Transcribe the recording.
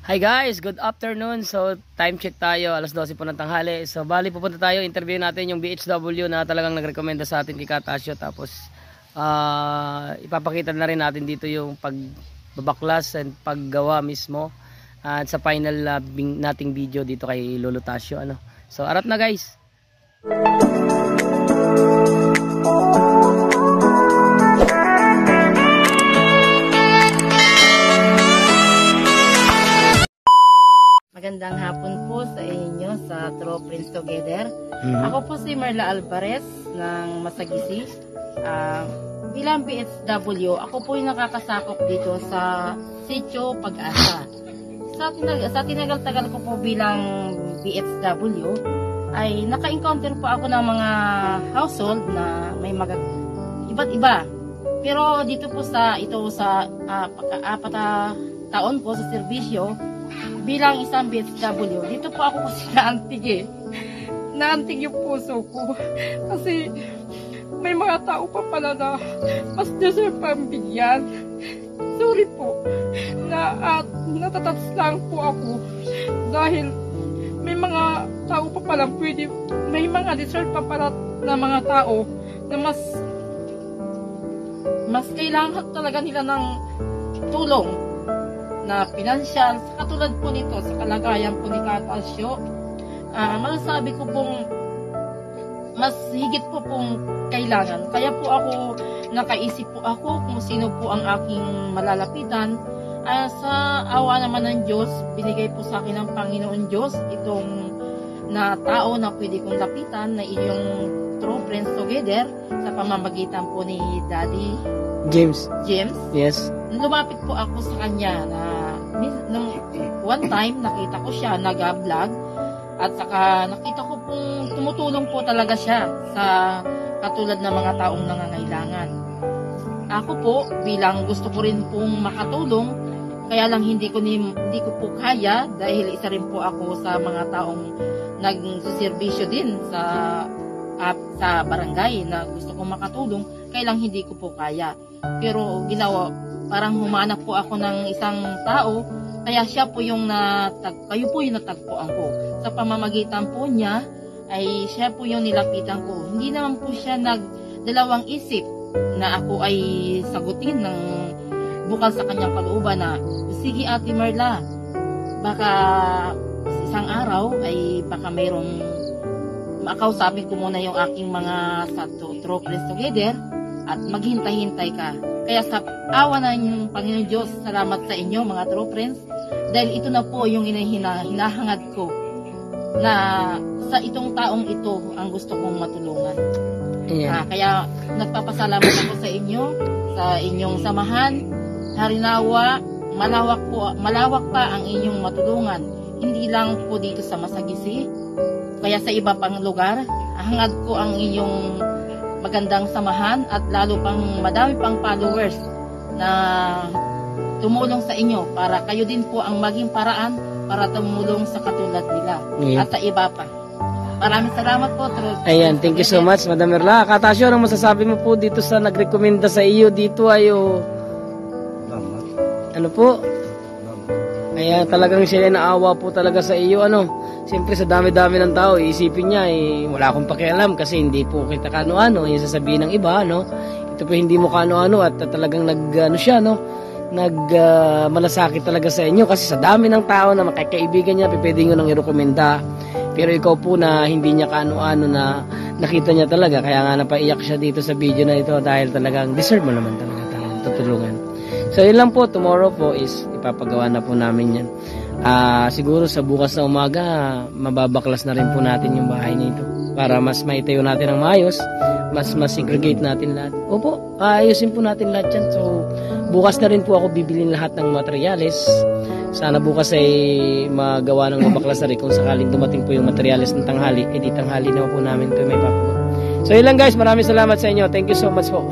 Hi guys, good afternoon. So time check tayo, alas 12 po ng tanghali. So bali pupunta tayo, interview natin yung BHW na talagang nagrekomenda sa atin kay Katasio. Tapos ipapakita na rin natin dito yung pagbabaklas and paggawa mismo. At sa final nating video dito kay Lolo Tasio. So arat na guys. Magandang hapon po sa inyo sa True Friends Together. Ako po si Marla Alvarez ng Masagisi. Bilang BHW, ako po yung nakakasakop dito sa Sitio Pag-asa. Sa tinagal-tagal ko po bilang BHW, ay naka-encounter po ako ng mga household na may iba't iba. Pero dito po sa pagka-4 taon ko sa serbisyo, bilang isang BHW, dito po ako kasi naantig naantig yung puso ko kasi may mga tao pa pala na mas deserve pang bigyan. Sorry po na natatats lang po ako dahil may mga tao pa pala may mga deserve pa pala na mga tao na mas kailangan talaga nila ng tulong na pinansyal, katulad po nito sa kalagayan po ni Katasio. Masasabi ko pong mas higit po pong kailangan. Kaya po ako nakaisip po ako kung sino po ang aking malalapitan. Sa awa naman ng Diyos, binigay po sa akin ng Panginoon Diyos itong na tao na pwede kong lapitan na inyong True Friends Together sa pamamagitan po ni Daddy James. Yes. Lumapit po ako sa kanya na one time nakita ko siya nag-vlog at saka nakita ko pong tumutulong po talaga siya sa katulad ng mga taong nangangailangan. Ako po bilang gusto ko rin pong makatulong, kaya lang hindi ko po kaya dahil isa rin po ako sa mga taong nagsuserbisyo din sa barangay na gusto kong makatulong, kaya lang hindi ko po kaya. Pero parang humanap po ako ng isang tao, kaya siya po kayo po yung natagpuan ko. Sa pamamagitan po niya, ay siya po yung nilapitan ko. Hindi naman po siya nagdalawang isip na ako ay sagutin ng bukal sa kanyang kalooban na, sige Ate Marla, baka isang araw ay baka mayroong makausapin ko muna yung aking mga sa True Friends Together at maghintay-hintay ka. Kaya sa awa ng Panginoon Diyos, salamat sa inyo mga True Friends dahil ito na po yung hinahangad ko na sa itong taong ito ang gusto kong matulungan. Kaya nagpapasalamat ako sa inyo, sa inyong samahan. Harinawa, malawak pa ang inyong matulungan. Hindi lang po dito sa Masagisi, kaya sa iba pang lugar, hangad ko ang inyong magandang samahan at lalo pang madami pang followers na tumulong sa inyo para kayo din po ang maging paraan para tumulong sa katulad nila at sa iba pa. Maraming salamat po. Ayan, thank you so much, Madam Marla. Katasio, anong masasabi mo po dito sa nagrekomenda sa iyo dito ano po? Ayan, talagang sila naawa po talaga sa iyo. Siyempre sa dami-dami ng tao, iisipin niya, wala akong pakialam kasi hindi po kita kano-ano, yung sasabihin ng iba, ito po hindi mo kano-ano at talagang malasakit talaga sa inyo kasi sa dami ng tao na makakaibigan niya, pwede nyo nang irekomenda. Pero ikaw po na hindi niya kano-ano na nakita niya talaga, kaya nga napaiyak siya dito sa video na ito dahil talagang deserve mo naman talaga tayong tutulungan. So yun lang po, tomorrow po is ipapagawa na po namin yan. Siguro sa bukas na umaga, mababaklas na rin po natin yung bahay nito para mas maitayo natin ang maayos, mas segregate natin lahat. Opo, ayusin po natin lahat yan. So bukas na rin po ako bibilin lahat ng materyales. Sana bukas ay magawa ng mabaklas na rin kung sakaling dumating po yung materyales ng tanghali, di tanghali naman po namin ito may papagawa. So yun lang guys, maraming salamat sa inyo. Thank you so much po.